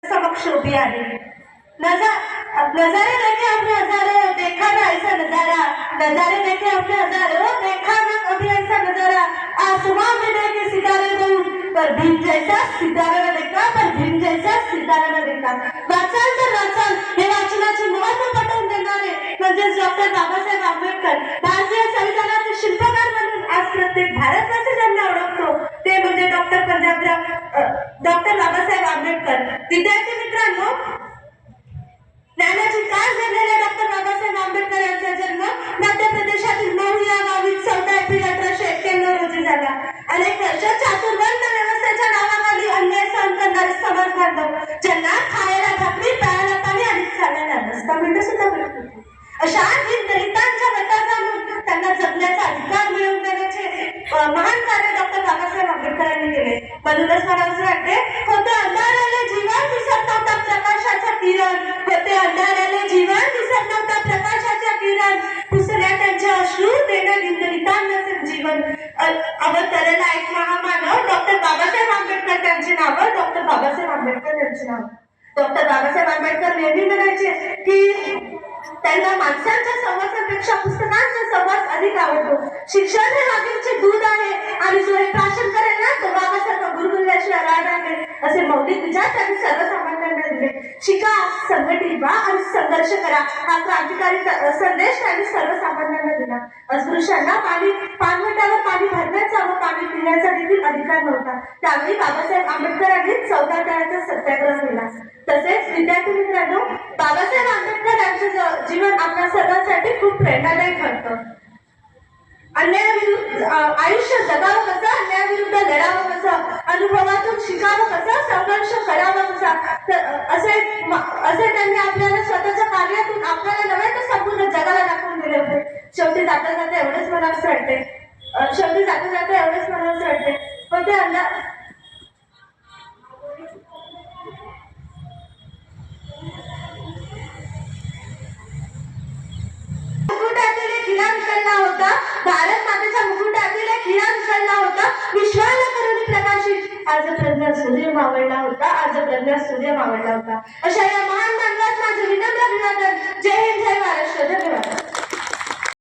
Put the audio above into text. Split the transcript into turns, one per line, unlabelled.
समक्ष उभी आहे। नजारे देखे अपने हजारों, देखा ना ऐसा नजारा। नजारे देखे अपने हजारों, देखा ना कभी ऐसा नजारा। आसमां में देखे सितारे दूर, पर भीम जैसा सितारा न देखा, पर भीम जैसा सितारा न देखा। वाचन तर वाचन, हे वाचनाचे महत्त्व पटवून देणारे म्हणजेच डॉक्टर बाबासाहेब आंबेडकर। भारतीय संविधानाचे शिल्पकार म्हणून आज प्रत्येक भारतवासी ज्यांना ओळखतो ते म्हणजे डॉक्टर बाबासाहेब आंबेडकर। विद्यार्थी मित्रांनो, ज्ञानाची काळ जडलेल्या डॉक्टर बाबासाहेब आंबेडकर यांचा जन्म मध्य प्रदेशातील महू या गावी 14 एप्रिल 1891 रोजी झाला। अनेक वर्ष चातुर्वर्ण व्यवस्थेच्या नावाखाली अन्याय सहन करणारे समाज बांधव ज्यांना खायला भाकरी, प्यायला पाणी आणि चालायला रस्ता मिळत सुद्धा मिळत होते, अशा दलितांच्या व्यथा जाणून त्यांना जगण्याचा अधिकार मिळवून देण्याचे महान कार्य डॉक्टर बाबासाहेब आंबेडकरांनी केले। म्हणूनच मला असं वाटते, होते अंधाराले जीवन दिसत नव्हता प्रकाशाचा किरण, होते अंधाराले जीवन दिसत नव्हता प्रकाशाचा किरण, पुसल्या त्यांच्या अश्रू देणं दलितांना जीवन। अवतरला एक महामानव डॉक्टर बाबासाहेब आंबेडकर, त्यांचे नाव डॉक्टर बाबासाहेब आंबेडकर यांचे नाव। डॉक्टर बाबासाहेब आंबेडकर नेहमी म्हणायचे की त्यांना माणसांच्या सहवासापेक्षा पुस्तकांचा सहवास अधिक आवडतो। शिक्षण हे वाघीणीचे दूध आहे आणि जो हे भाषण करेल ना तो बाबासाहेब गुरुगुल्याशिवाय राहणार नाही, असे मौलिक विचार त्यांनी सर्वसामान्यांना दिले। शिका, संघटित व्हा आणि संघर्ष करा, हा क्रांतिकारी संदेश त्यांनी सर्वसामान्यांना दिला। अस्पृश्यांना पाणवठ्यावर पाणी भरण्याचा व पाणी पिण्याचा देखील अधिकार नव्हता। त्यावेळी बाबासाहेब आंबेडकरांनी 14 टाळ्याचा सत्याग्रह केला। तसेच विद्यार्थी मित्रांनो, बाबासाहेब आंबेडकर यांचे जीवन आपल्या सर्वांसाठी खूप प्रेरणादायी ठरतं। अन्यायाविरुद्ध आयुष्य जगावं कसं, अन्यायाविरुद्ध लढावं कसं, अनुभवातून शिकावं कसं, संघर्ष करावा कसा, असे त्यांनी आपल्याला स्वतःच्या कार्यातून आपल्याला नव्हे तर संपूर्ण जगाला दाखवून दिले होते। शेवटी जाता जाता एवढेच मला असं वाटते, पण ते भारत मातेच्या मुकुटातील एक हिरा विसरला होता, विश्वाला करून प्रकाशित। आज प्रज्ञा सूर्य मावळला होता, आज प्रज्ञा सूर्य मावळला होता। अशा या महान मानवास माझे विनम्र अभिवादन। जय हिंद, जय महाराष्ट्र, धन्यवाद।